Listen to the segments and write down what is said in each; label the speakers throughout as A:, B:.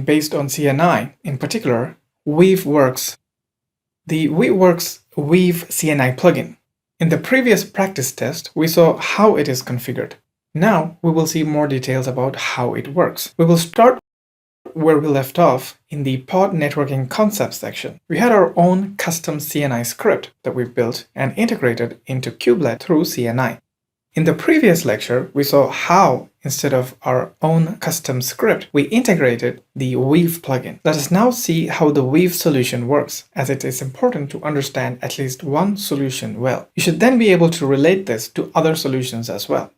A: networking based on CNI, in particular, Weaveworks, the Weaveworks Weave CNI plugin. In the previous practice test, we saw how it is configured. Now we will see more details about how it works. We will start where we left off in the pod networking concept section. We had our own custom CNI script that we built and integrated into kubelet through CNI. In the previous lecture, we saw how, instead of our own custom script, we integrated the Weave plugin. Let us now see how the Weave solution works, as it is important to understand at least one solution well. You should then be able to relate this to other solutions as well.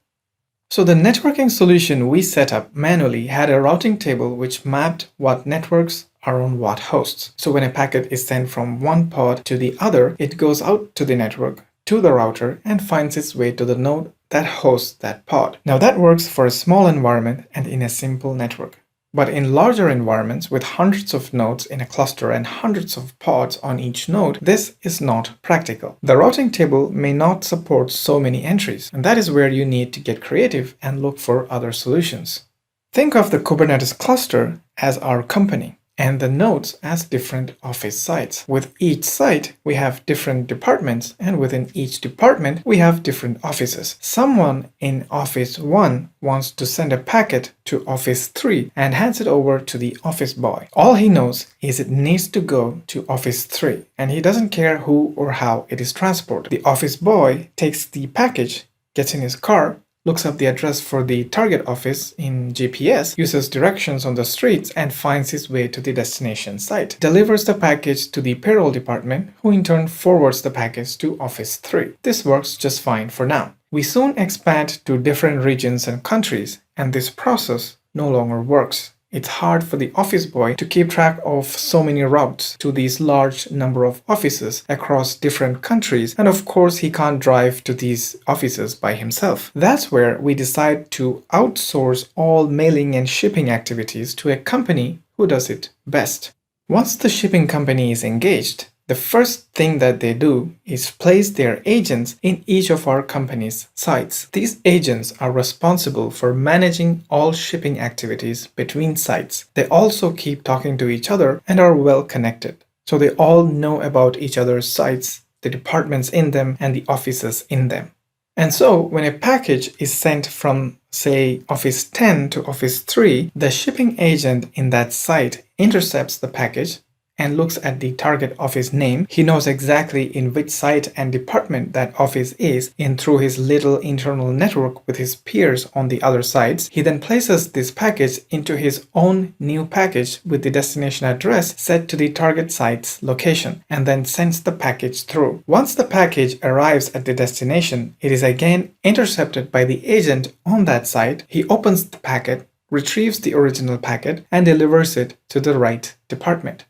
A: So the networking solution we set up manually had a routing table which mapped what networks are on what hosts. So when a packet is sent from one pod to the other, it goes out to the network, to the router, and finds its way to the node that hosts that pod. Now that works for a small environment and in a simple network. But in larger environments with hundreds of nodes in a cluster and hundreds of pods on each node, this is not practical. The routing table may not support so many entries, and that is where you need to get creative and look for other solutions. Think of the Kubernetes cluster as our company, and the nodes as different office sites. With each site, we have different departments, and within each department, we have different offices. Someone in Office 1 wants to send a packet to Office 3 and hands it over to the office boy. All he knows is it needs to go to Office 3, and he doesn't care who or how it is transported. The office boy takes the package, gets in his car, looks up the address for the target office in GPS, uses directions on the streets, and finds his way to the destination site. Delivers the package to the payroll department, who in turn forwards the package to Office 3. This works just fine for now. We soon expand to different regions and countries, and this process no longer works. It's hard for the office boy to keep track of so many routes to these large number of offices across different countries, and of course he can't drive to these offices by himself. That's where we decide to outsource all mailing and shipping activities to a company who does it best. Once the shipping company is engaged, the first thing that they do is place their agents in each of our company's sites. These agents are responsible for managing all shipping activities between sites. They also keep talking to each other and are well connected. So they all know about each other's sites, the departments in them, and the offices in them. And so when a package is sent from, say, Office 10 to Office 3, the shipping agent in that site intercepts the package and looks at the target office name. He knows exactly in which site and department that office is in through his little internal network with his peers on the other sides. He then places this package into his own new package with the destination address set to the target site's location, and then sends the package through. Once the package arrives at the destination, it is again intercepted by the agent on that site. He opens the packet, retrieves the original packet, and delivers it to the right department.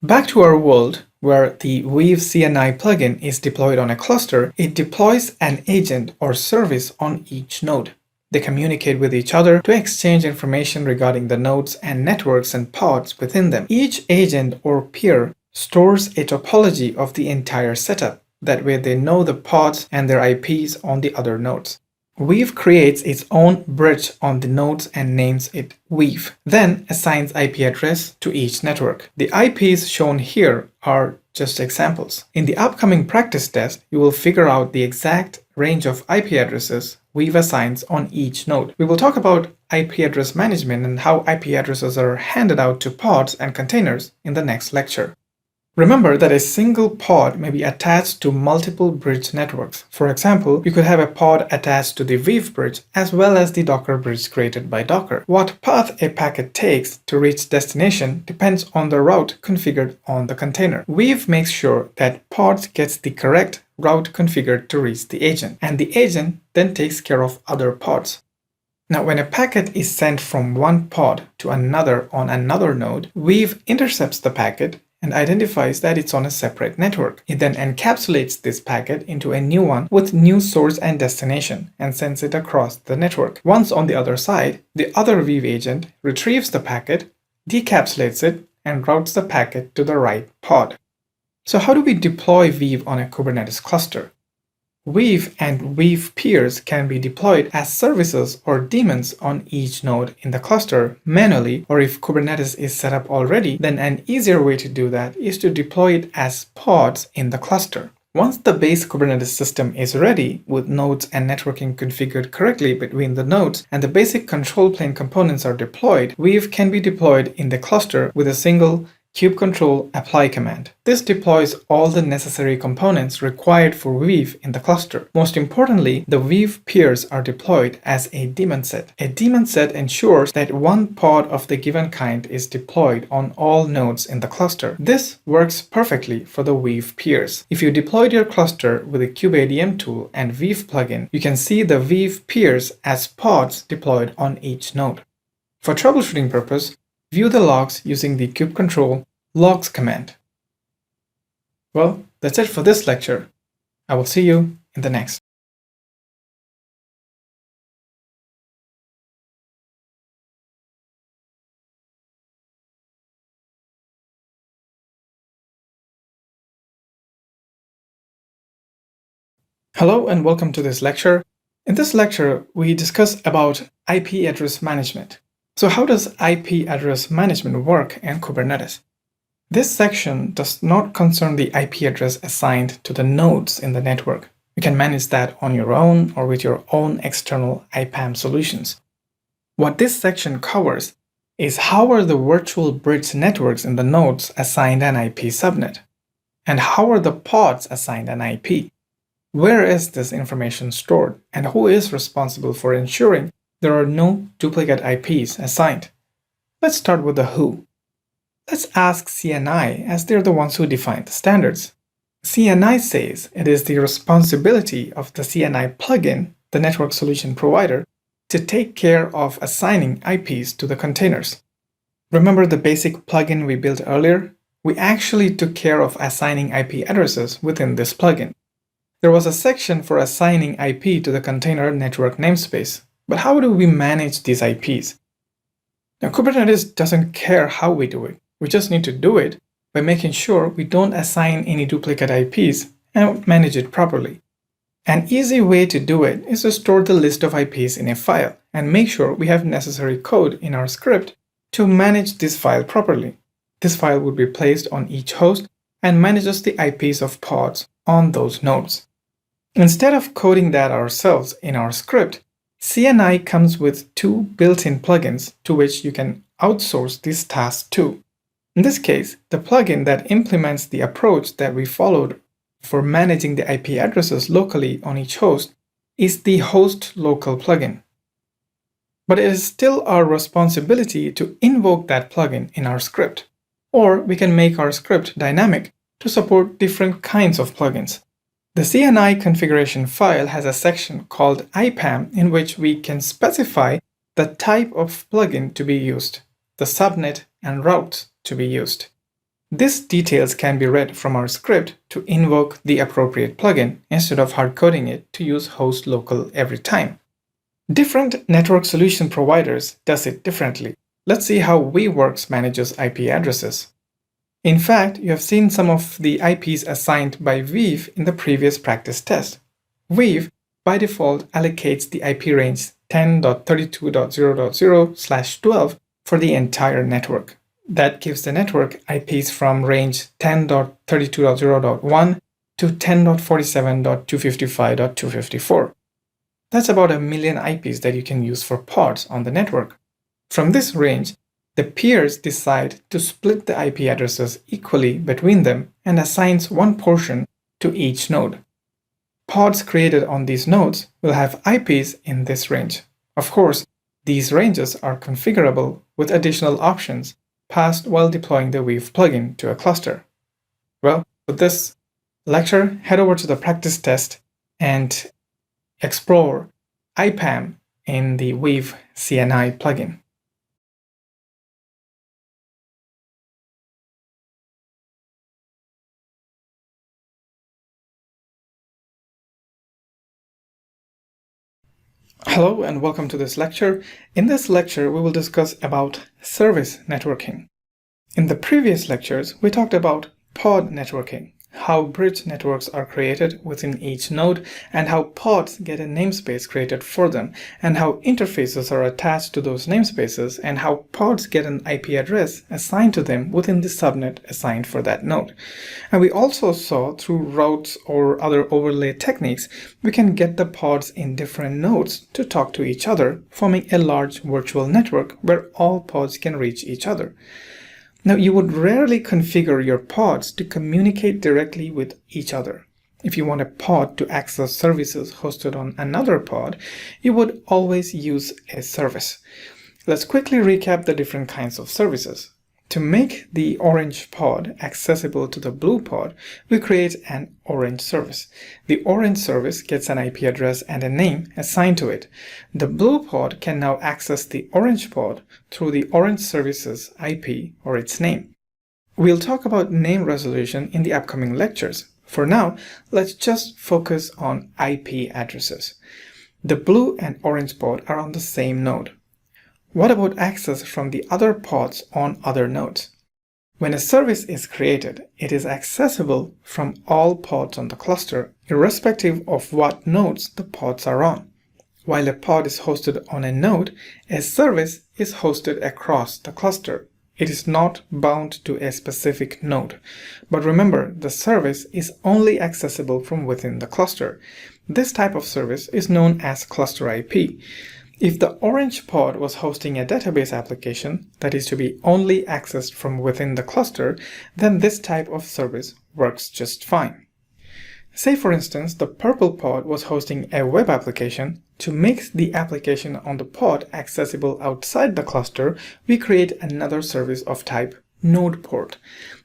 A: Back to our world, where the Weave CNI plugin is deployed on a cluster, it deploys an agent or service on each node. They communicate with each other to exchange information regarding the nodes and networks and pods within them. Each agent or peer stores a topology of the entire setup. That way they know the pods and their IPs on the other nodes. Weave creates its own bridge on the nodes and names it Weave, then assigns IP address to each network. The IPs shown here are just examples. In the upcoming practice test, you will figure out the exact range of IP addresses Weave assigns on each node. We will talk about IP address management and how IP addresses are handed out to pods and containers in the next lecture. Remember that a single pod may be attached to multiple bridge networks. For example, you could have a pod attached to the Weave bridge as well as the Docker bridge created by Docker. What path a packet takes to reach destination depends on the route configured on the container. Weave makes sure that pod gets the correct route configured to reach the agent, and the agent then takes care of other pods. Now, when a packet is sent from one pod to another on another node, Weave intercepts the packet and identifies that it's on a separate network. It then encapsulates this packet into a new one with new source and destination and sends it across the network. Once on the other side, the other Weave agent retrieves the packet, decapsulates it, and routes the packet to the right pod. So how do we deploy Weave on a Kubernetes cluster? Weave and Weave peers can be deployed as services or daemons on each node in the cluster manually, or if Kubernetes is set up already, then an easier way to do that is to deploy it as pods in the cluster. Once the base Kubernetes system is ready, with nodes and networking configured correctly between the nodes, and the basic control plane components are deployed, Weave can be deployed in the cluster with a single kubectl apply command. This deploys all the necessary components required for Weave in the cluster. Most importantly, the Weave peers are deployed as a daemon set. A daemon set ensures that one pod of the given kind is deployed on all nodes in the cluster. This works perfectly for the Weave peers. If you deployed your cluster with a kubeadm tool and Weave plugin, you can see the Weave peers as pods deployed on each node. For troubleshooting purpose, view the logs using the kubectl logs command. Well, that's it for this lecture. I will see you in the next. Hello and welcome to this lecture. In this lecture, we discuss about IP address management. So how does IP address management work in Kubernetes? This section does not concern the IP address assigned to the nodes in the network. You can manage that on your own or with your own external IPAM solutions. What this section covers is how are the virtual bridge networks in the nodes assigned an IP subnet? And how are the pods assigned an IP? Where is this information stored? And who is responsible for ensuring there are no duplicate IPs assigned? Let's start with the who. Let's ask CNI, as they're the ones who define the standards. CNI says it is the responsibility of the CNI plugin, the network solution provider, to take care of assigning IPs to the containers. Remember the basic plugin we built earlier? We actually took care of assigning IP addresses within this plugin. There was a section for assigning IP to the container network namespace. But how do we manage these IPs? Now, Kubernetes doesn't care how we do it. We just need to do it by making sure we don't assign any duplicate IPs and manage it properly. An easy way to do it is to store the list of IPs in a file and make sure we have necessary code in our script to manage this file properly. This file would be placed on each host and manages the IPs of pods on those nodes. Instead of coding that ourselves in our script, CNI comes with two built-in plugins to which you can outsource this task to. In this case, the plugin that implements the approach that we followed for managing the IP addresses locally on each host is the host local plugin. But it is still our responsibility to invoke that plugin in our script, or we can make our script dynamic to support different kinds of plugins. The CNI configuration file has a section called IPAM in which we can specify the type of plugin to be used, the subnet and routes to be used. These details can be read from our script to invoke the appropriate plugin instead of hard-coding it to use host local every time. Different network solution providers does it differently. Let's see how Weaveworks manages IP addresses. In fact, you have seen some of the IPs assigned by Weave in the previous practice test. Weave, by default, allocates the IP range 10.32.0.0/12 for the entire network. That gives the network IPs from range 10.32.0.1 to 10.47.255.254. That's about 1 million IPs that you can use for pods on the network. From this range, the peers decide to split the IP addresses equally between them and assigns one portion to each node. Pods created on these nodes will have IPs in this range. Of course, these ranges are configurable with additional options passed while deploying the Weave plugin to a cluster. Well, for this lecture, head over to the practice test and explore IPAM in the Weave CNI plugin. Hello and welcome to this lecture. In this lecture, we will discuss about service networking. In the previous lectures, we talked about pod networking. how bridge networks are created within each node, and how pods get a namespace created for them, and how interfaces are attached to those namespaces, and how pods get an IP address assigned to them within the subnet assigned for that node. And we also saw through routes or other overlay techniques, we can get the pods in different nodes to talk to each other, forming a large virtual network where all pods can reach each other. Now, you would rarely configure your pods to communicate directly with each other. If you want a pod to access services hosted on another pod, you would always use a service. Let's quickly recap the different kinds of services. To make the orange pod accessible to the blue pod, we create an orange service. The orange service gets an IP address and a name assigned to it. The blue pod can now access the orange pod through the orange service's IP or its name. We'll talk about name resolution in the upcoming lectures. For now, let's just focus on IP addresses. The blue and orange pod are on the same node. What about access from the other pods on other nodes? When a service is created, it is accessible from all pods on the cluster, irrespective of what nodes the pods are on. While a pod is hosted on a node, a service is hosted across the cluster. It is not bound to a specific node. But remember, the service is only accessible from within the cluster. This type of service is known as cluster IP. If the orange pod was hosting a database application that is to be only accessed from within the cluster, then this type of service works just fine. Say, for instance, the purple pod was hosting a web application. To make the application on the pod accessible outside the cluster, we create another service of type node port.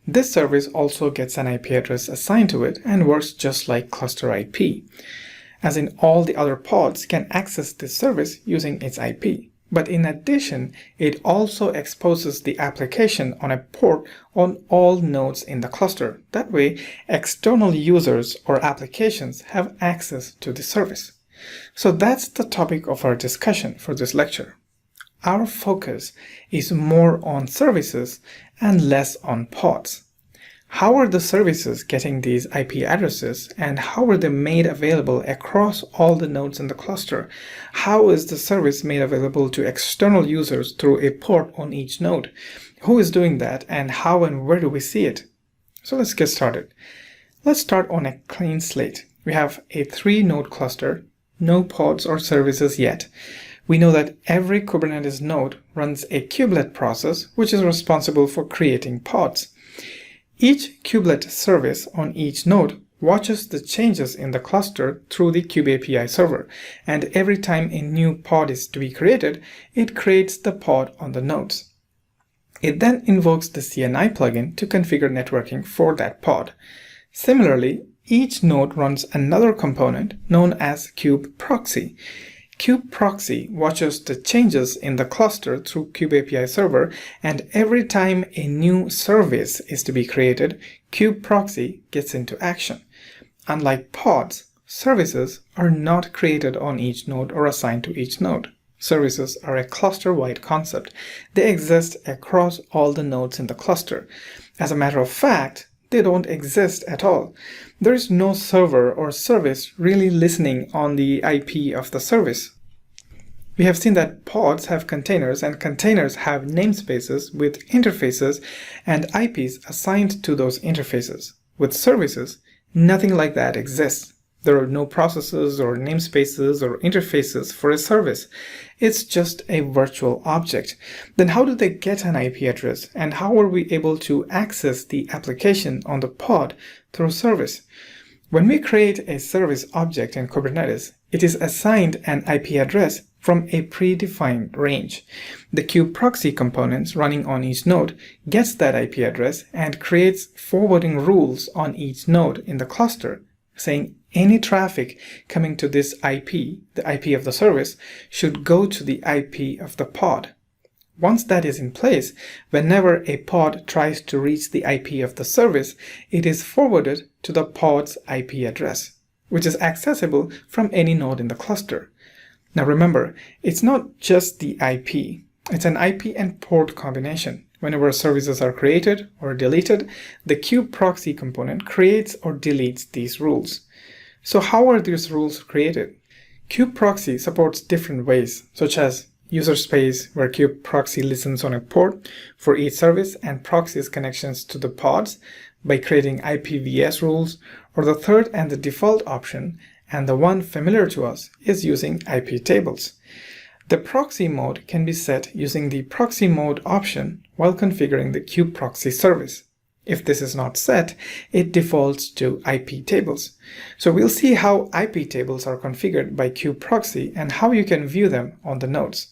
A: This service also gets an IP address assigned to it and works just like cluster IP. As in, all the other pods can access this service using its IP. But in addition, it also exposes the application on a port on all nodes in the cluster. That way, external users or applications have access to the service. So that's the topic of our discussion for this lecture. Our focus is more on services and less on pods. How are the services getting these IP addresses, and how are they made available across all the nodes in the cluster? How is the service made available to external users through a port on each node? Who is doing that, and how and where do we see it? So let's get started. Let's start on a clean slate. We have a 3-node cluster, no pods or services yet. We know that every Kubernetes node runs a kubelet process, which is responsible for creating pods. Each kubelet service on each node watches the changes in the cluster through the kubeAPI server, and every time a new pod is to be created, it creates the pod on the nodes. It then invokes the CNI plugin to configure networking for that pod. Similarly, each node runs another component known as kubeproxy. kubeproxy watches the changes in the cluster through kubeAPI server, and every time a new service is to be created, kubeproxy gets into action. Unlike pods, services are not created on each node or assigned to each node. Services are a cluster-wide concept. They exist across all the nodes in the cluster. As a matter of fact, they don't exist at all. There is no server or service really listening on the IP of the service. We have seen that pods have containers, and containers have namespaces with interfaces and IPs assigned to those interfaces. With services, nothing like that exists. There are no processes or namespaces or interfaces for a service. It's just a virtual object. Then how do they get an IP address, and how are we able to access the application on the pod through service? When we create a service object in Kubernetes, it is assigned an IP address from a predefined range. The kubeproxy components running on each node gets that IP address and creates forwarding rules on each node in the cluster, saying any traffic coming to this IP, the IP of the service, should go to the IP of the pod. Once that is in place, whenever a pod tries to reach the IP of the service, it is forwarded to the pod's IP address, which is accessible from any node in the cluster. Now remember, it's not just the IP, it's an IP and port combination. Whenever services are created or deleted, the kubeproxy component creates or deletes these rules. So how are these rules created? Kubeproxy supports different ways, such as user space, where kubeproxy listens on a port for each service and proxies connections to the pods by creating IPVS rules, or the third and the default option, and the one familiar to us, is using IP tables. The proxy mode can be set using the proxy mode option while configuring the kubeproxy service. If this is not set, it defaults to IP tables. So we'll see how IP tables are configured by kubeproxy and how you can view them on the nodes.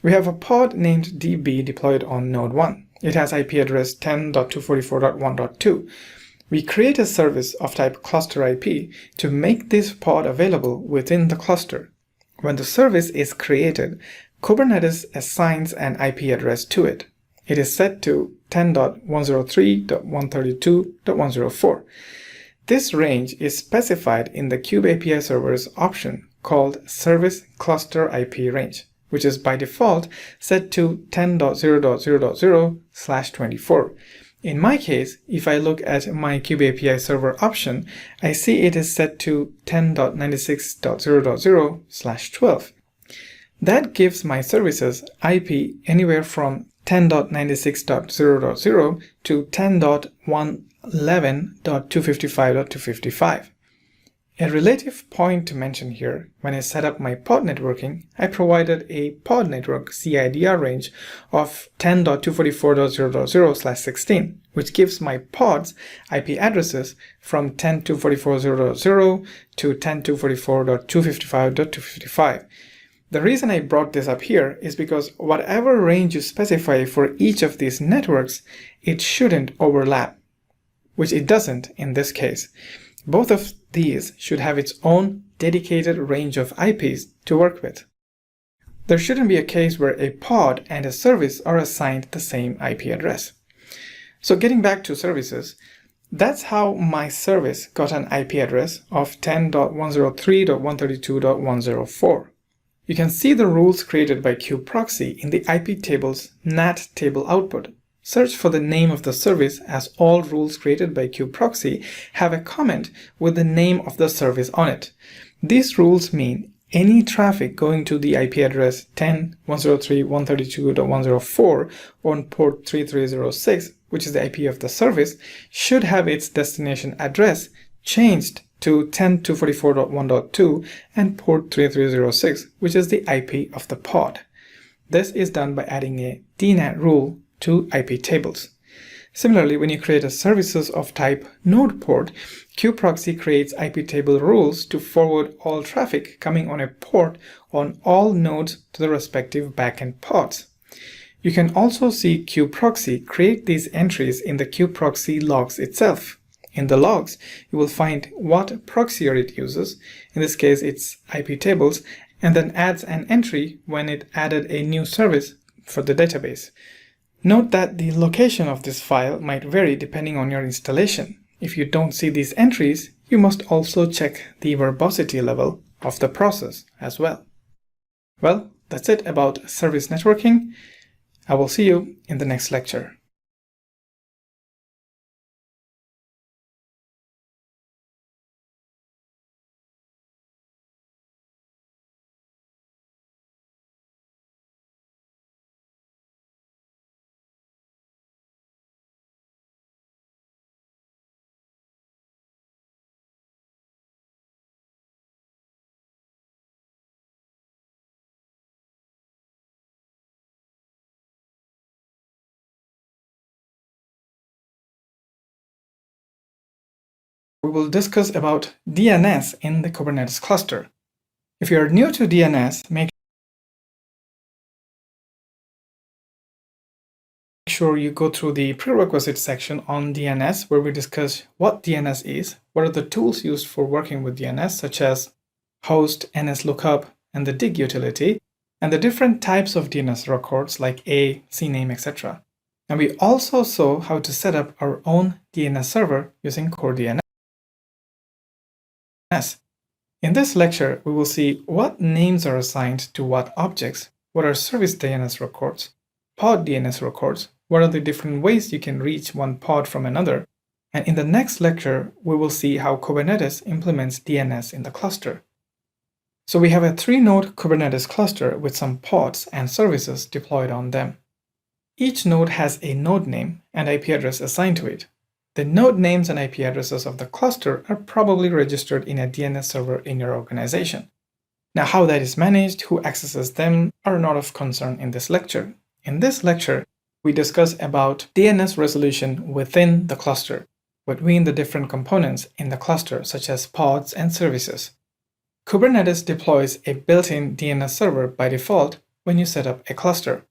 A: We have a pod named DB deployed on node 1. It has IP address 10.244.1.2. We create a service of type cluster IP to make this pod available within the cluster. When the service is created, Kubernetes assigns an IP address to it. It is set to 10.103.132.104. This range is specified in the Kube API server's option called Service Cluster IP Range, which is by default set to 10.0.0.0/24. In my case, if I look at my Kube API server option, I see it is set to 10.96.0.0/12. That gives my services IP anywhere from 10.96.0.0 to 10.111.255.255. A relative point to mention here, when I set up my pod networking, I provided a pod network CIDR range of 10.244.0.0/16, which gives my pods IP addresses from 10.244.0.0 to 10.244.255.255. The reason I brought this up here is because whatever range you specify for each of these networks, it shouldn't overlap, which it doesn't in this case. Both of these should have its own dedicated range of IPs to work with. There shouldn't be a case where a pod and a service are assigned the same IP address. So getting back to services, that's how my service got an IP address of 10.103.132.104. You can see the rules created by kubeproxy in the IP table's NAT table output. Search for the name of the service, as all rules created by kubeproxy have a comment with the name of the service on it. These rules mean any traffic going to the IP address 10.103.132.104 on port 3306, which is the IP of the service, should have its destination address changed to 10.244.1.2 and port 3306, which is the IP of the pod. This is done by adding a DNAT rule to IP tables. Similarly, when you create a services of type node port, kubeproxy creates IP table rules to forward all traffic coming on a port on all nodes to the respective backend pods. You can also see kubeproxy create these entries in the kubeproxy logs itself. In the logs, you will find what proxier it uses, in this case it's IP tables, and then adds an entry when it added a new service for the database. Note that the location of this file might vary depending on your installation. If you don't see these entries, you must also check the verbosity level of the process as well. Well, that's it about service networking. I will see you in the next lecture. We will discuss about DNS in the Kubernetes cluster. If you are new to DNS, make sure you go through the prerequisite section on DNS, where we discuss what DNS is, what are the tools used for working with DNS, such as host, NSLookup, and the dig utility, and the different types of DNS records like A, CNAME, etc. And we also saw how to set up our own DNS server using Core DNS. In this lecture, we will see what names are assigned to what objects, what are service DNS records, pod DNS records, what are the different ways you can reach one pod from another, and in the next lecture, we will see how Kubernetes implements DNS in the cluster. So we have a 3-node Kubernetes cluster with some pods and services deployed on them. Each node has a node name and IP address assigned to it. The node names and IP addresses of the cluster are probably registered in a DNS server in your organization. Now, how that is managed, who accesses them, are not of concern in this lecture. In this lecture, we discuss about DNS resolution within the cluster, between the different components in the cluster, such as pods and services. Kubernetes deploys a built-in DNS server by default when you set up a cluster.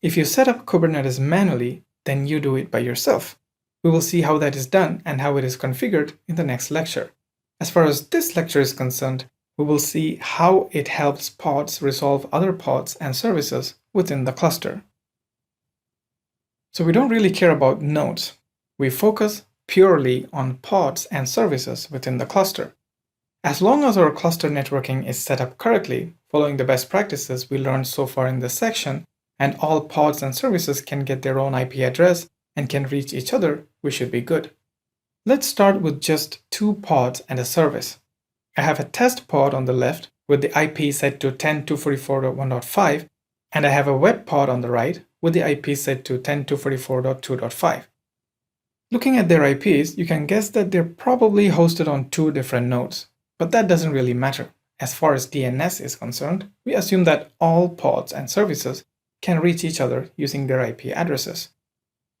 A: If you set up Kubernetes manually, then you do it by yourself. We will see how that is done and how it is configured in the next lecture. As far as this lecture is concerned, we will see how it helps pods resolve other pods and services within the cluster. So we don't really care about nodes. We focus purely on pods and services within the cluster. As long as our cluster networking is set up correctly, following the best practices we learned so far in this section, and all pods and services can get their own IP address and can reach each other, we should be good. Let's start with just 2 pods and a service. I have a test pod on the left with the IP set to 10.244.1.5, and I have a web pod on the right with the IP set to 10.244.2.5. Looking at their IPs, you can guess that they're probably hosted on 2 different nodes, but that doesn't really matter. As far as DNS is concerned, we assume that all pods and services can reach each other using their IP addresses.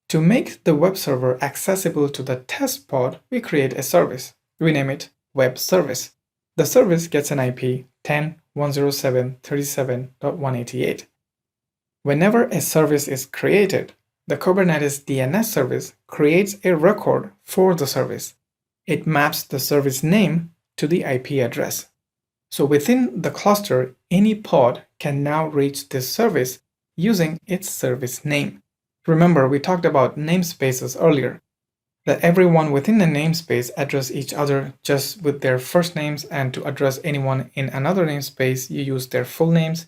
A: To make the web server accessible to the test pod, we create a service. We name it web service. The service gets an IP 10.107.37.188. Whenever a service is created, the Kubernetes DNS service creates a record for the service. It maps the service name to the IP address. So within the cluster, any pod can now reach this service using its service name. Remember, we talked about namespaces earlier, that everyone within a namespace address each other just with their first names, and to address anyone in another namespace, you use their full names.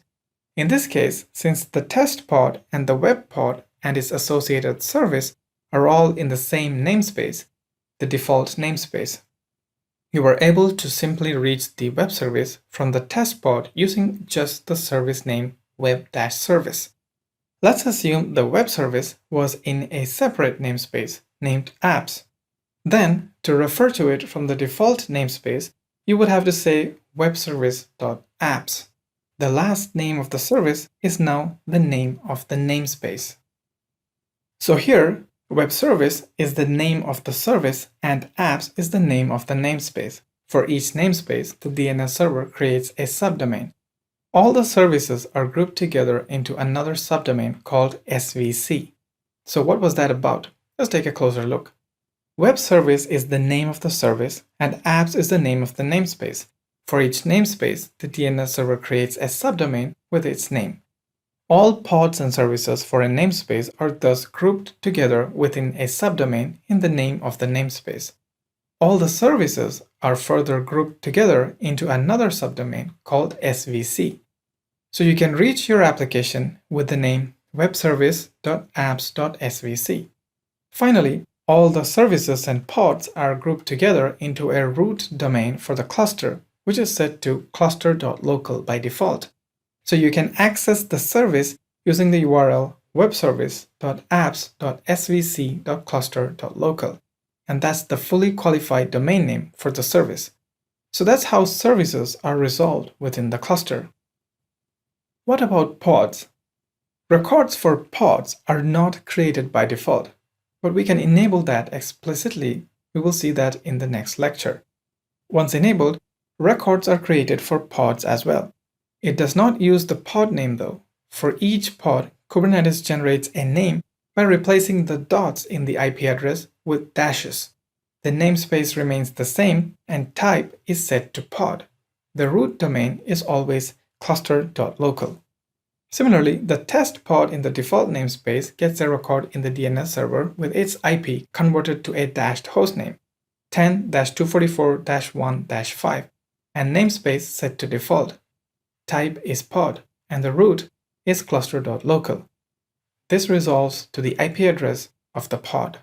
A: In this case, since the test pod and the web pod and its associated service are all in the same namespace, the default namespace, you were able to simply reach the web service from the test pod using just the service name web-service. Let's assume the web service was in a separate namespace named apps. Then, to refer to it from the default namespace, you would have to say webservice.apps. The last name of the service is now the name of the namespace. So here, web service is the name of the service and apps is the name of the namespace. For each namespace, the DNS server creates a subdomain. All the services are grouped together into another subdomain called SVC. So what was that about? Let's take a closer look. Web service is the name of the service and apps is the name of the namespace. For each namespace, the DNS server creates a subdomain with its name. All pods and services for a namespace are thus grouped together within a subdomain in the name of the namespace. All the services are further grouped together into another subdomain called SVC. So you can reach your application with the name webservice.apps.svc. Finally, all the services and pods are grouped together into a root domain for the cluster, which is set to cluster.local by default. So you can access the service using the URL webservice.apps.svc.cluster.local. And that's the fully qualified domain name for the service. So that's how services are resolved within the cluster. What about pods? Records for pods are not created by default, but we can enable that explicitly. We will see that in the next lecture. Once enabled, records are created for pods as well. It does not use the pod name though. For each pod, Kubernetes generates a name by replacing the dots in the IP address with dashes. The namespace remains the same and type is set to pod. The root domain is always cluster.local. Similarly, the test pod in the default namespace gets a record in the DNS server with its IP converted to a dashed hostname, 10-244-1-5, and namespace set to default. Type is pod, and the root is cluster.local. This resolves to the IP address of the pod.